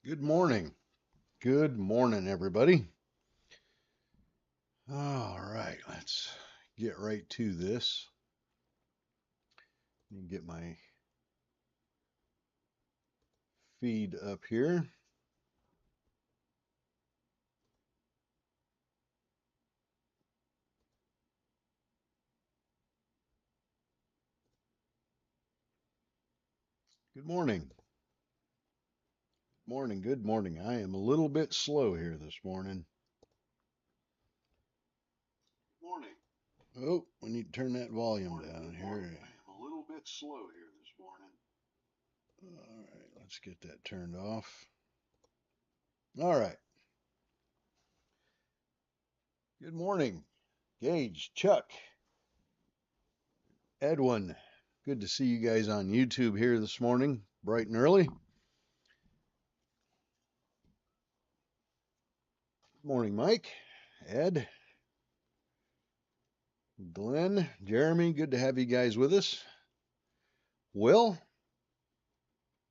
Good morning. Good morning, everybody. All right, let's get right to this. Let me get my feed up here. Good morning. Morning, good morning. I am a little bit slow here this morning. Morning. Oh, we need to turn that volume down here. I am a little bit slow here this morning. All right, let's get that turned off. All right. Good morning, Gage, Chuck, Edwin. Good to see you guys on YouTube here this morning, bright and early. Morning, Mike, Ed, Glenn, Jeremy. Good to have you guys with us. Will,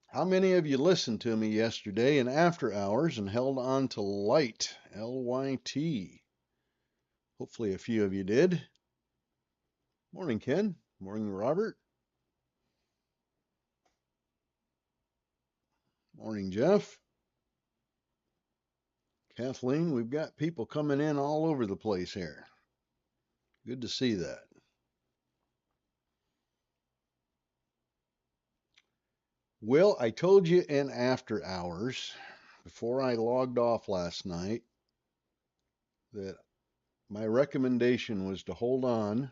how many of you listened to me yesterday in after hours and held on to light, LYT? Hopefully a few of you did. Morning, Ken. Morning, Robert. Morning, Jeff. Kathleen, we've got people coming in all over the place here. Good to see that. Will, I told you in after hours, before I logged off last night, that my recommendation was to hold on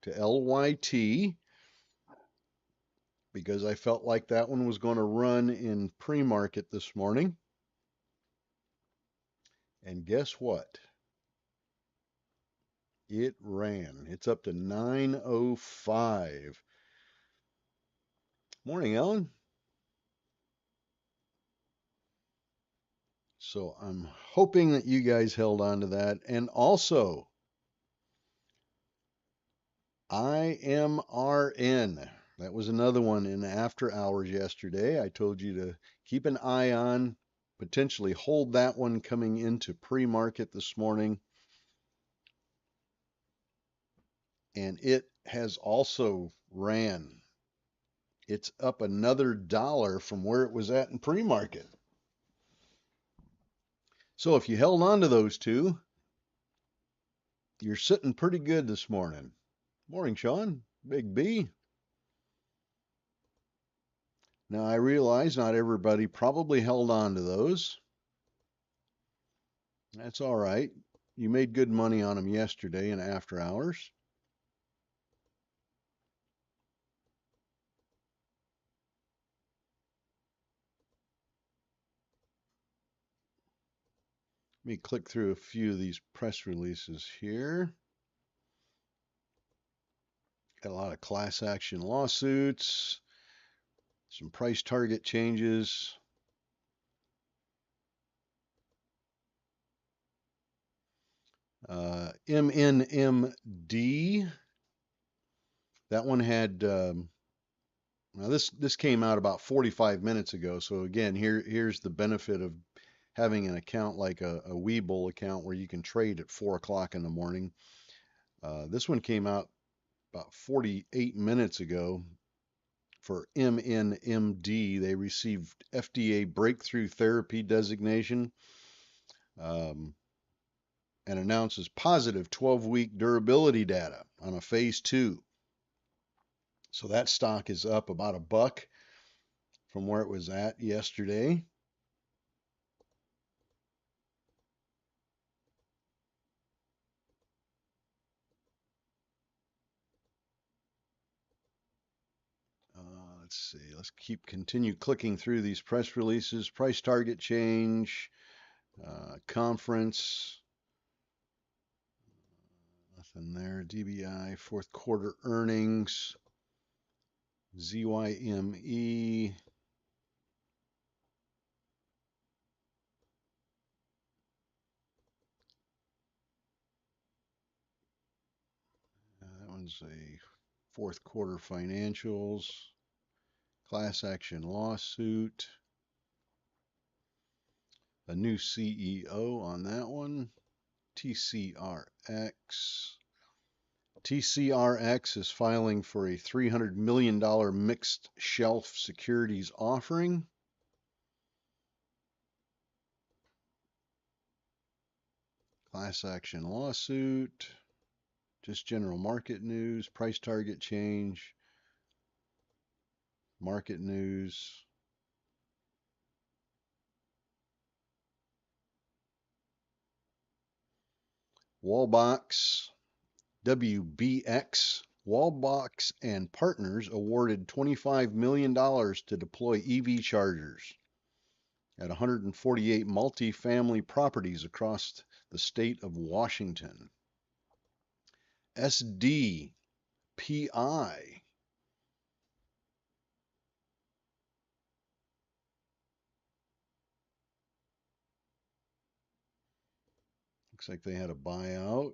to LYT because I felt like that one was going to run in pre-market this morning. And guess what? It ran. It's up to 905. Morning, Ellen. So I'm hoping that you guys held on to that. And also, IMRN. That was another one in after hours yesterday. I told you to keep an eye on, potentially hold that one coming into pre-market this morning. And it has also ran. It's up another dollar from where it was at in pre-market. So if you held on to those two, you're sitting pretty good this morning. Morning, Sean. Big B. Now I realize not everybody probably held on to those. That's all right. You made good money on them yesterday in after hours. Let me click through a few of these press releases here. Got a lot of class action lawsuits, some price target changes. MNMD, that one had, now this came out about 45 minutes ago. So again, here's the benefit of having an account like a Webull account where you can trade at 4 o'clock in the morning. This one came out about 48 minutes ago for MNMD. They received FDA breakthrough therapy designation, um, and announces positive 12-week durability data on a phase 2. So that stock is up about a buck from where it was at yesterday. Let's see. Let's continue clicking through these press releases. Price target change, conference. Nothing there. DBI fourth quarter earnings. ZYME. That one's a fourth quarter financials. Class action lawsuit. a new CEO on that one. TCRX. TCRX is filing for a $300 million mixed shelf securities offering. Class action lawsuit. Just general market news. Price target change. Market news. Wallbox. WBX. Wallbox and partners awarded $25 million to deploy EV chargers at 148 multi-family properties across the state of Washington. SDPI. Looks like they had a buyout.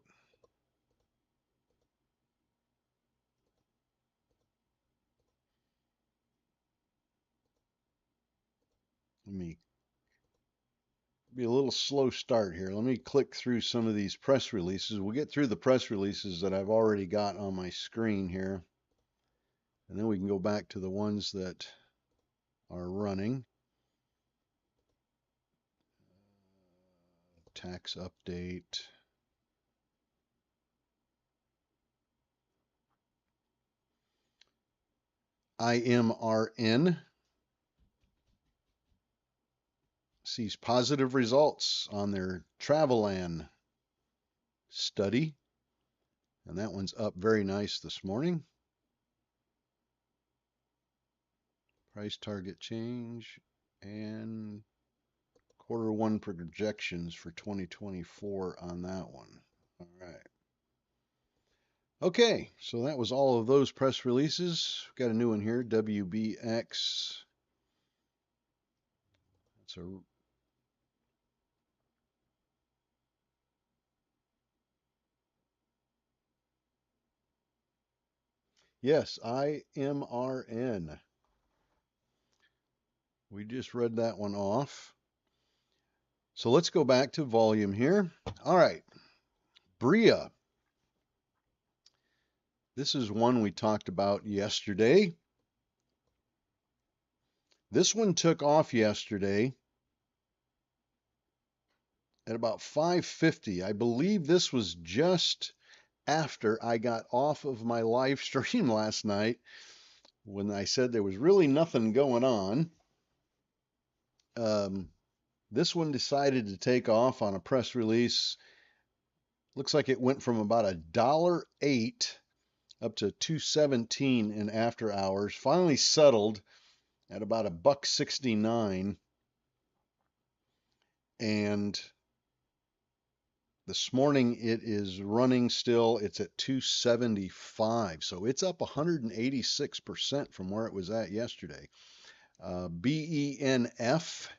Let me be a little slow start here. Let me click through some of these press releases. We'll get through the press releases that I've already got on my screen here. And then we can go back to the ones that are running. Tax update. IMRN sees positive results on their Travelan study. And that one's up very nice this morning. Price target change and Q1 projections for 2024 on that one. All right. Okay, so that was all of those press releases. Got a new one here, WBX. That's a yes, IMRN. We just read that one off. So let's go back to volume here. All right, Bria. This is one we talked about yesterday. This one took off yesterday at about 5:50. I believe this was just after I got off of my live stream last night when I said there was really nothing going on. This one decided to take off on a press release. Looks like it went from about $1.08 up to $2.17 in after hours. Finally settled at about $1.69. And this morning it is running still. It's at 275. So it's up 186% from where it was at yesterday. BENF,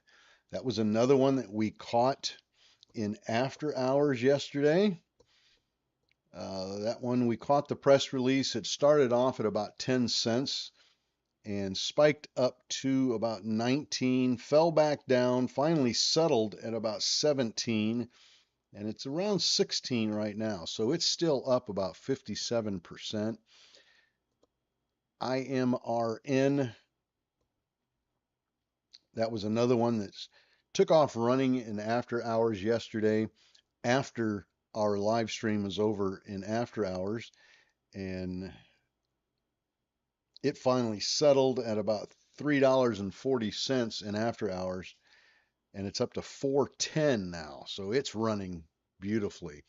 that was another one that we caught in after hours yesterday. That one, we caught the press release. It started off at about 10 cents and spiked up to about 19, fell back down, finally settled at about 17, and it's around 16 right now. So it's still up about 57%. IMRN, that was another one that took off running in after hours yesterday after our live stream was over in after hours, and it finally settled at about $3.40 in after hours, and it's up to 410 now. So it's running beautifully.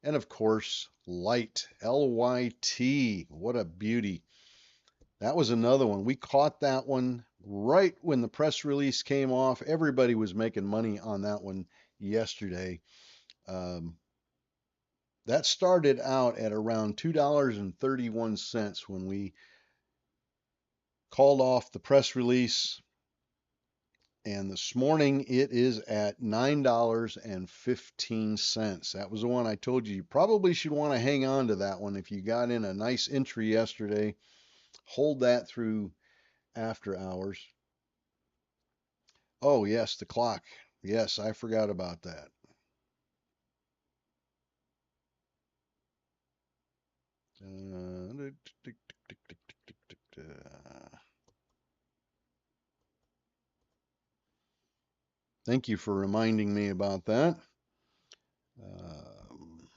And of course, Light, LYT, what a beauty. That was another one. We caught that one right when the press release came off. Everybody was making money on that one yesterday. That started out at around $2.31 when we called off the press release. And this morning it is at $9.15. That was the one I told you probably should want to hang on to that one. If you got in a nice entry yesterday, hold that through after hours. Oh, yes, the clock. Yes, I forgot about that. Thank you for reminding me about that. Um,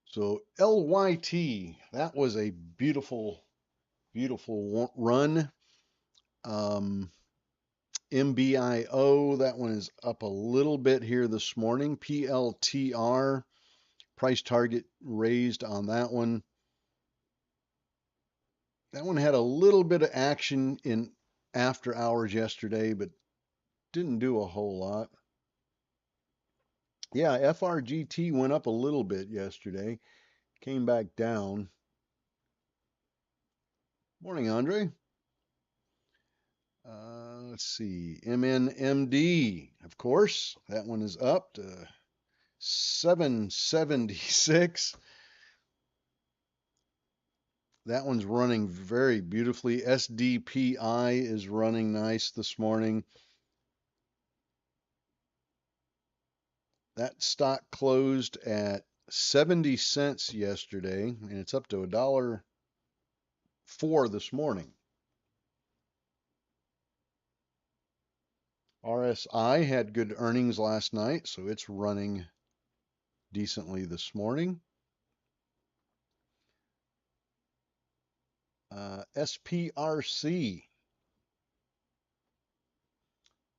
so LYT, that was a beautiful, beautiful run. Um, MBIO, that one is up a little bit here this morning. PLTR, price target raised on that one. That one had a little bit of action in after hours yesterday, but didn't do a whole lot. Yeah, FRGT went up a little bit yesterday, came back down. Morning, Andre. Let's see, MNMD, of course, that one is up to 776. That one's running very beautifully. SDPI is running nice this morning. That stock closed at 70 cents yesterday, and it's up to $1.04 this morning. RSI had good earnings last night, so it's running decently this morning. SPRC,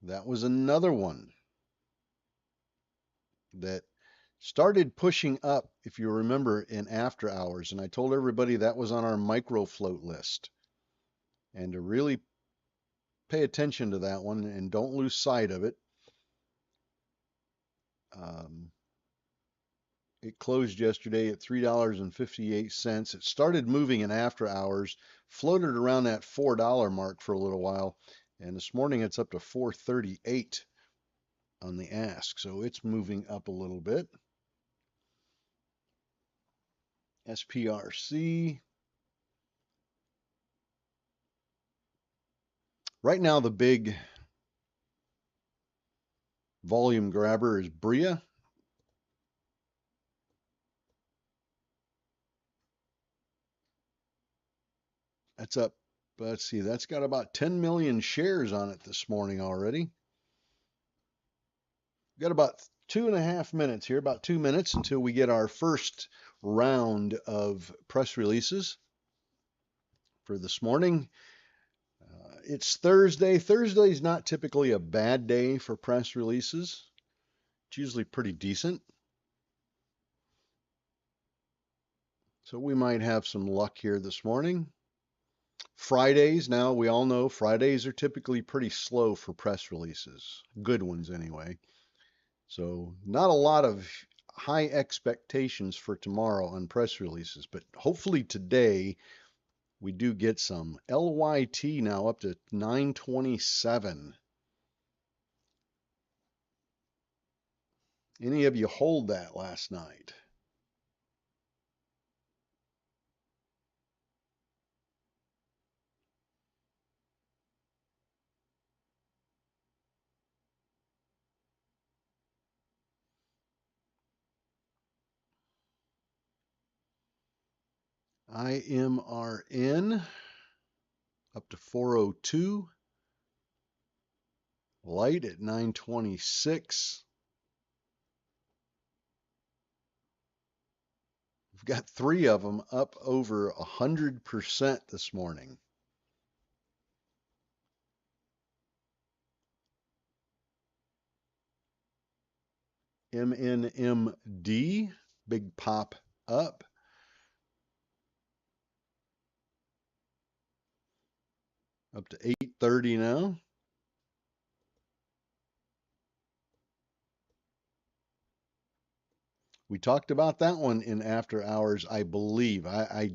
that was another one that started pushing up, if you remember, in after hours. And I told everybody that was on our micro float list. And to really pay attention to that one and don't lose sight of it. Um, it closed yesterday at $3.58. It started moving in after hours, floated around that $4 mark for a little while. And this morning it's up to 438 on the ask. So it's moving up a little bit. SPRC. Right now, the big volume grabber is Bria. That's up, let's see, that's got about 10 million shares on it this morning already. We've got about 2.5 minutes here, about 2 minutes until we get our first round of press releases for this morning. It's Thursday. Thursday is not typically a bad day for press releases. It's usually pretty decent. So we might have some luck here this morning. Fridays, now we all know Fridays are typically pretty slow for press releases, good ones anyway. So not a lot of high expectations for tomorrow on press releases, but hopefully today we do get some. LYT now up to 927. Any of you hold that last night? IMRN up to 402. Light at 926. We've got 3 of them up over 100% this morning. MNMD, big pop up. Up to 830 now. We talked about that one in after hours, I believe. I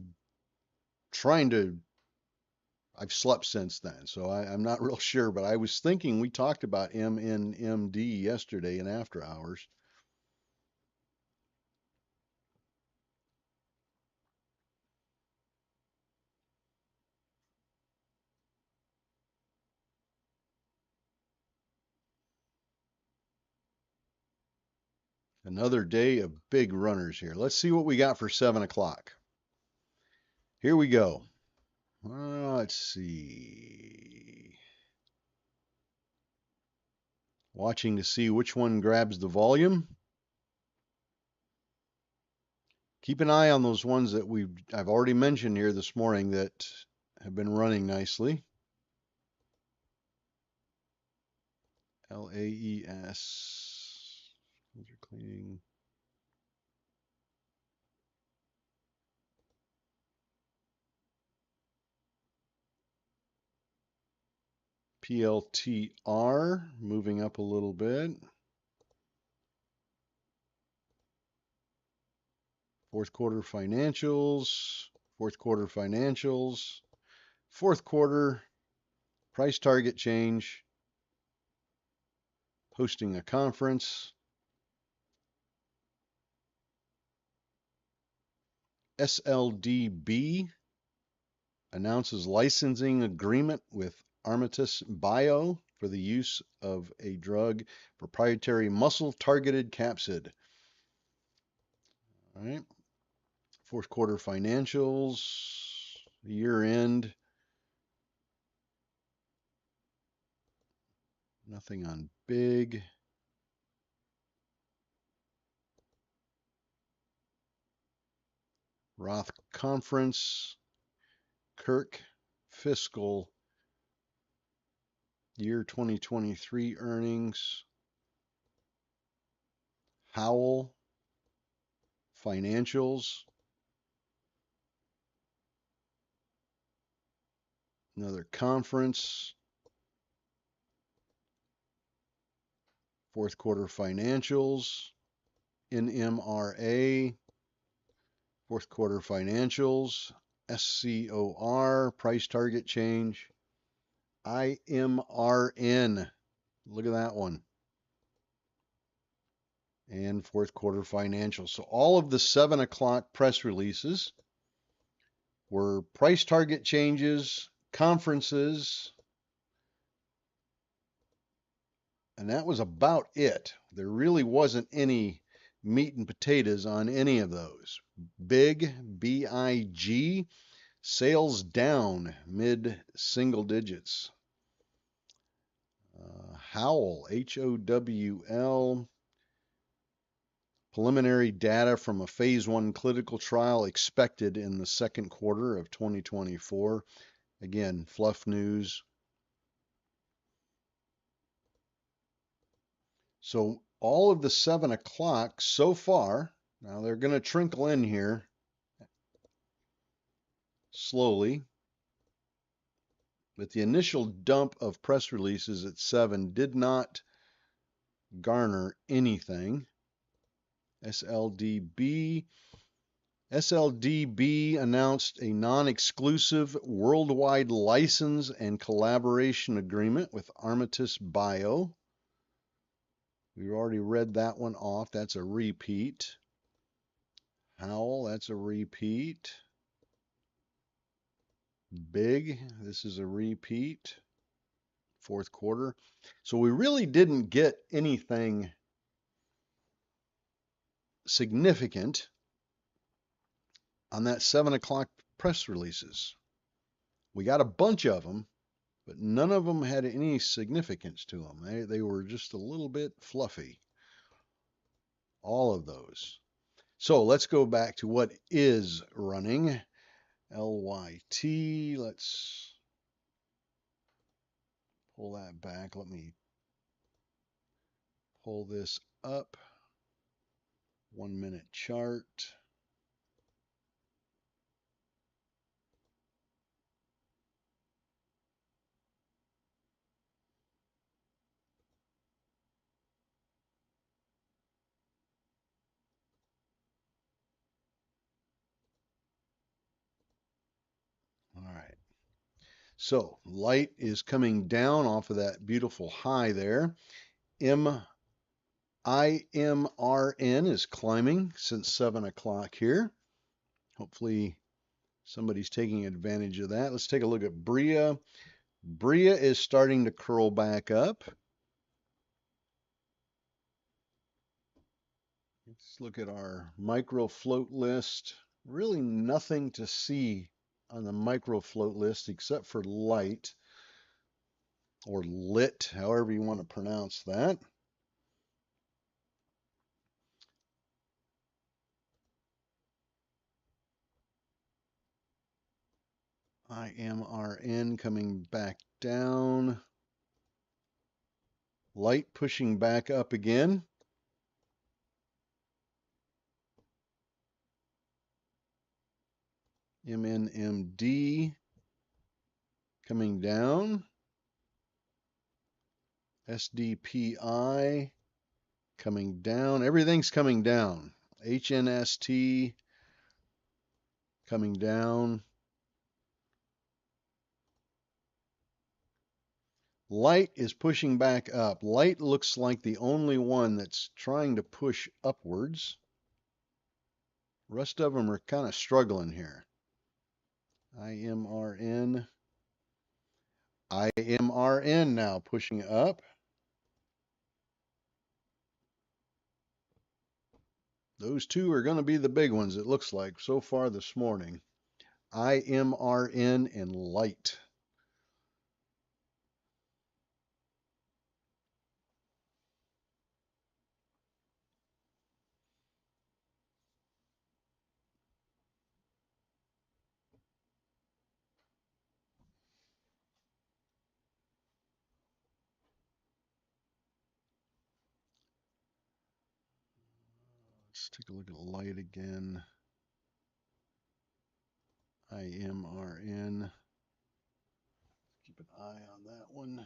I've slept since then, so I'm not real sure, but I was thinking we talked about MNMD yesterday in after hours. Another day of big runners here. Let's see what we got for 7 o'clock. Here we go. Let's see. Watching to see which one grabs the volume. Keep an eye on those ones that I've already mentioned here this morning that have been running nicely. LAES. Filter cleaning. PLTR moving up a little bit. Fourth quarter financials. Fourth quarter financials. Fourth quarter price target change. Hosting a conference. SLDB announces licensing agreement with Armatus Bio for the use of a drug proprietary muscle-targeted capsid. All right. Fourth quarter financials, year end. Nothing on big. Roth conference. Kirk fiscal year 2023 earnings. Howell financials. Another conference. Fourth quarter financials. NMRA. Fourth quarter financials. SCOR. Price target change. IMRN. Look at that one. And fourth quarter financials. So all of the 7 o'clock press releases were price target changes, conferences, and that was about it. There really wasn't any meat and potatoes on any of those. Big, BIG, sales down mid-single digits. Howl, HOWL, preliminary data from a phase 1 clinical trial expected in the second quarter of 2024. Again, fluff news. So all of the 7 o'clock so far, now they're going to trickle in here slowly, but the initial dump of press releases at 7 did not garner anything. SLDB announced a non-exclusive worldwide license and collaboration agreement with Armatus Bio. We've already read that one off. That's a repeat. Howell, that's a repeat. Big, this is a repeat. Fourth quarter. So we really didn't get anything significant on that 7 o'clock press releases. We got a bunch of them, but none of them had any significance to them. They were just a little bit fluffy. All of those. So let's go back to what is running. LYT, let's pull that back. Let me pull this up. 1 minute chart. All right. So light is coming down off of that beautiful high there. IMRN is climbing since 7 o'clock here. Hopefully somebody's taking advantage of that. Let's take a look at Bria. Bria is starting to curl back up. Let's look at our micro float list. Really nothing to see on the micro float list except for light or lit, however you want to pronounce that. IMRN coming back down. Light pushing back up again. MNMD coming down. SDPI coming down. Everything's coming down. HNST coming down. Light is pushing back up. Light looks like the only one that's trying to push upwards. Rest of them are kind of struggling here. IMRN. IMRN now pushing up. Those two are going to be the big ones, it looks like, so far this morning. IMRN and light. Let's take a look at light again. IMRN. Keep an eye on that one.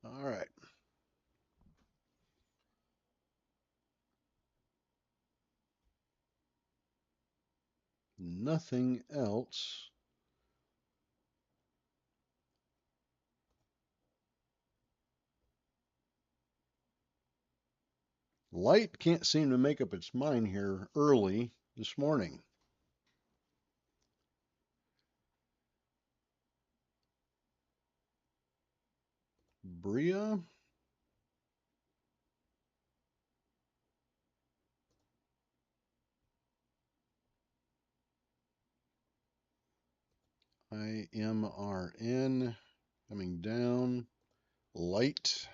All right. Nothing else. Light can't seem to make up its mind here early this morning. Bria. IMRN coming down. Light.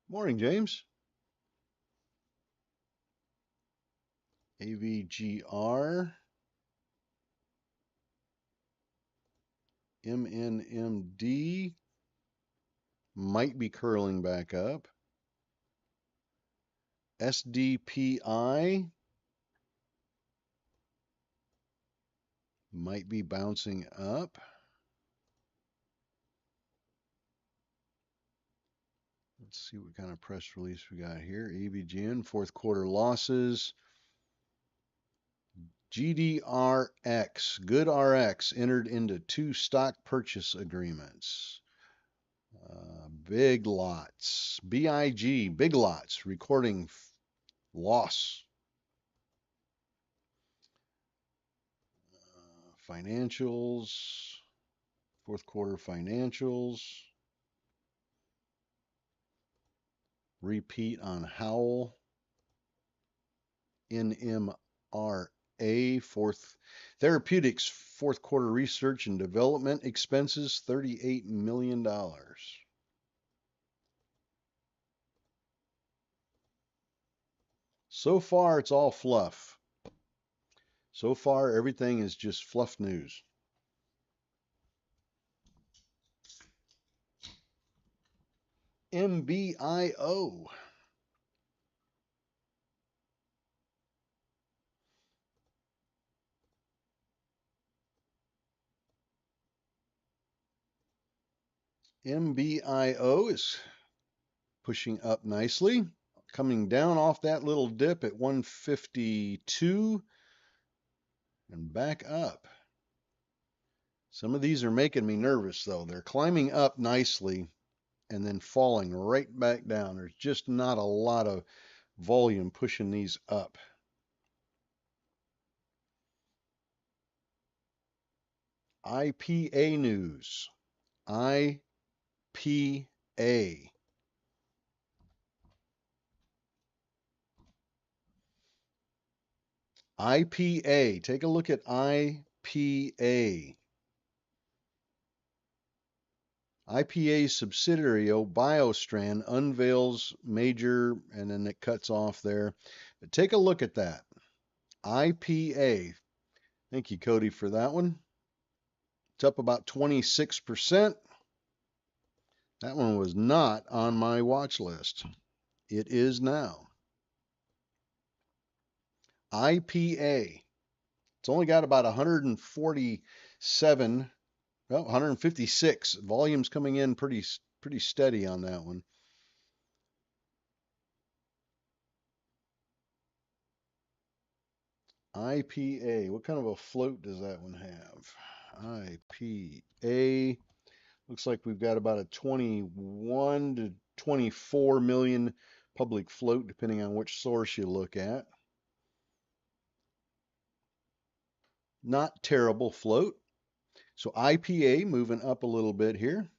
Morning, James. AVGR. MNMD might be curling back up. SDPI might be bouncing up. Let's see what kind of press release we got here. AVGN, fourth quarter losses. GDRX, GoodRx, entered into 2 stock purchase agreements. Big Lots, BIG, Big Lots, recording loss. Financials, fourth quarter financials. Repeat on Howell. NMRA, Therapeutics, fourth quarter research and development expenses, $38 million. So far, it's all fluff. So far, everything is just fluff news. MBIO. MBIO is pushing up nicely, coming down off that little dip at 152 and back up. Some of these are making me nervous though. They're climbing up nicely and then falling right back down. There's just not a lot of volume pushing these up. IPA news. IPA. IPA. Take a look at IPA. IPA's subsidiary, BioStrand, unveils major, and then it cuts off there. But take a look at that. IPA. Thank you, Cody, for that one. It's up about 26%. That one was not on my watch list. It is now. IPA. It's only got about 147, well, 156. Volume's coming in pretty steady on that one. IPA. What kind of a float does that one have? IPA. Looks like we've got about a 21 to 24 million public float, depending on which source you look at. Not terrible float. So IPA moving up a little bit here.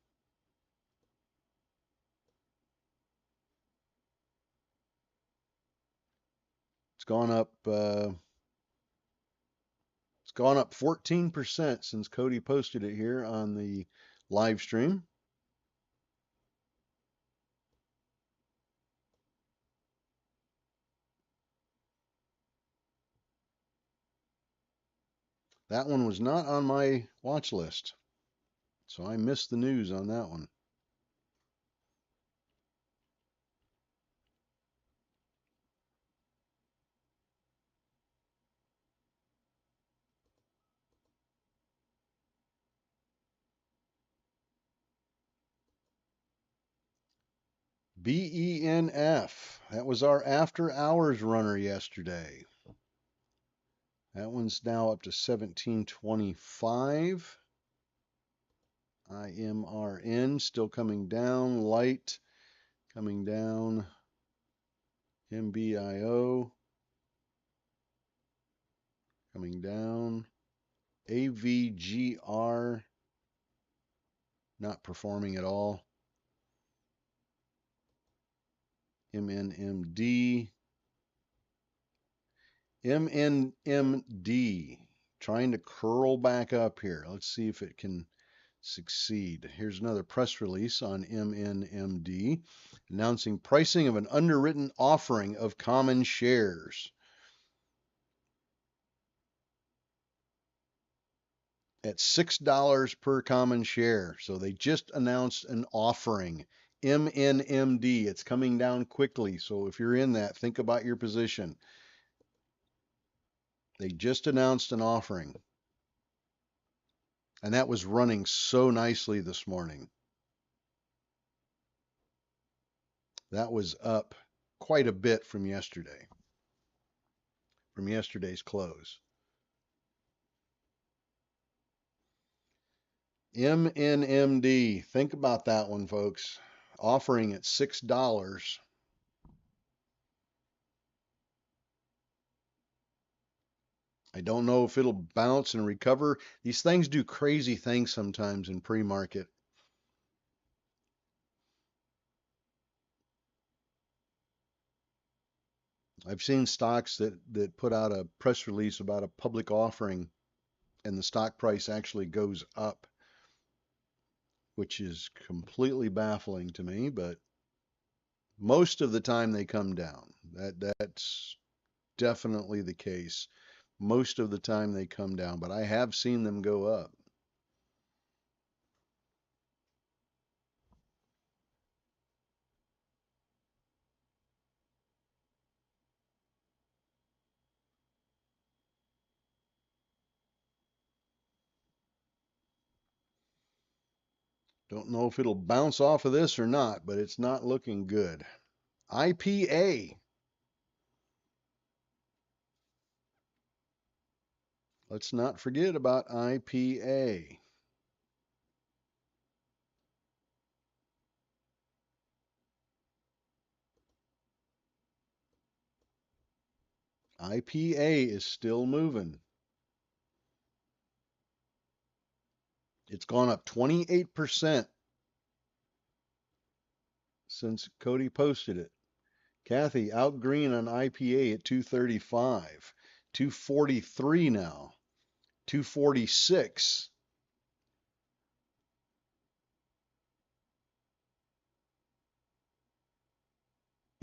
It's gone up 14% since Cody posted it here on the live stream. That one was not on my watch list, so I missed the news on that one. BENF. That was our after hours runner yesterday. That one's now up to 1725. IMRN still coming down. Light coming down. MBIO coming down. AVGR not performing at all. MNMD. MNMD trying to curl back up here. Let's see if it can succeed. Here's another press release on MNMD announcing pricing of an underwritten offering of common shares at $6 per common share. So they just announced an offering. MNMD, it's coming down quickly. So if you're in that, think about your position. They just announced an offering. And that was running so nicely this morning. That was up quite a bit from yesterday, from yesterday's close. MNMD, think about that one, folks. Offering at $6. I don't know if it'll bounce and recover. These things do crazy things sometimes in pre-market. I've seen stocks that put out a press release about a public offering and the stock price actually goes up, which is completely baffling to me, but most of the time they come down. That's definitely the case. Most of the time they come down, but I have seen them go up. Don't know if it'll bounce off of this or not, but it's not looking good. IPA. Let's not forget about IPA. IPA is still moving. It's gone up 28% since Cody posted it. Kathy, out green on IPA at 235. 243 now. 246.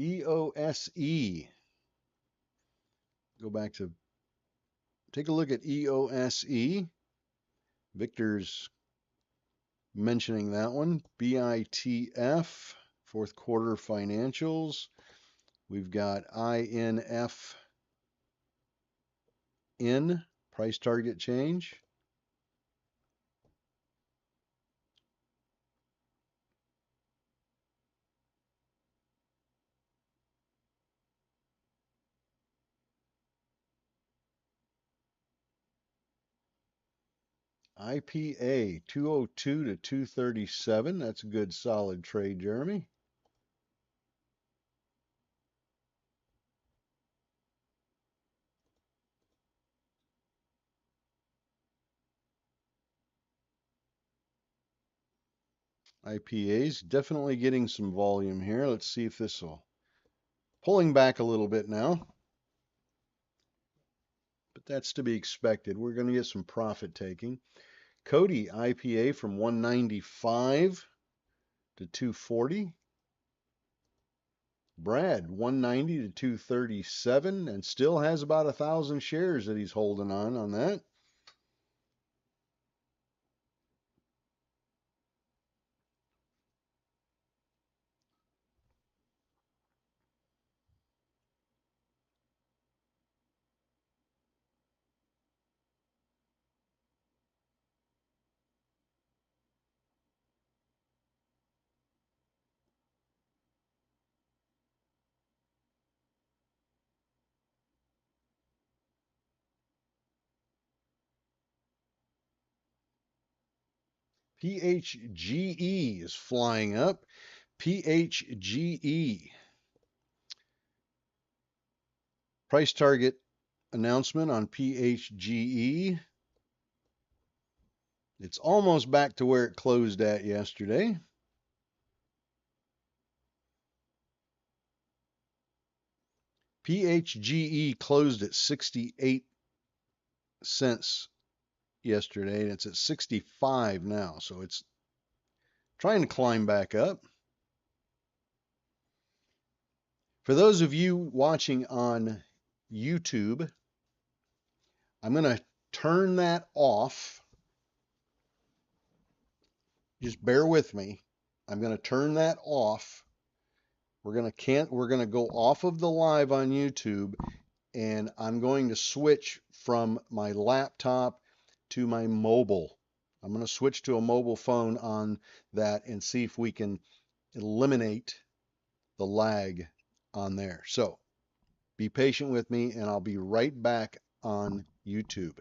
EOSE. Go back to take a look at EOSE. Victor's mentioning that one. BITF, fourth quarter financials. We've got INFN, price target change. IPA 202 to 237. That's a good solid trade, Jeremy. IPA's definitely getting some volume here. Let's see if this will pulling back a little bit now. But that's to be expected. We're going to get some profit taking. Cody IPA from 195 to 240. Brad 190 to 237 and still has about 1,000 shares that he's holding on that. PHGE is flying up. PHGE. Price target announcement on PHGE. It's almost back to where it closed at yesterday. PHGE closed at 68 cents yesterday, and it's at 65 now, so it's trying to climb back up. For those of you watching on YouTube, I'm going to turn that off. Just bear with me. I'm going to turn that off. We're going to go off of the live on YouTube, and I'm going to switch from my laptop to my mobile. I'm going to switch to a mobile phone on that and see if we can eliminate the lag on there. So be patient with me, and I'll be right back on YouTube.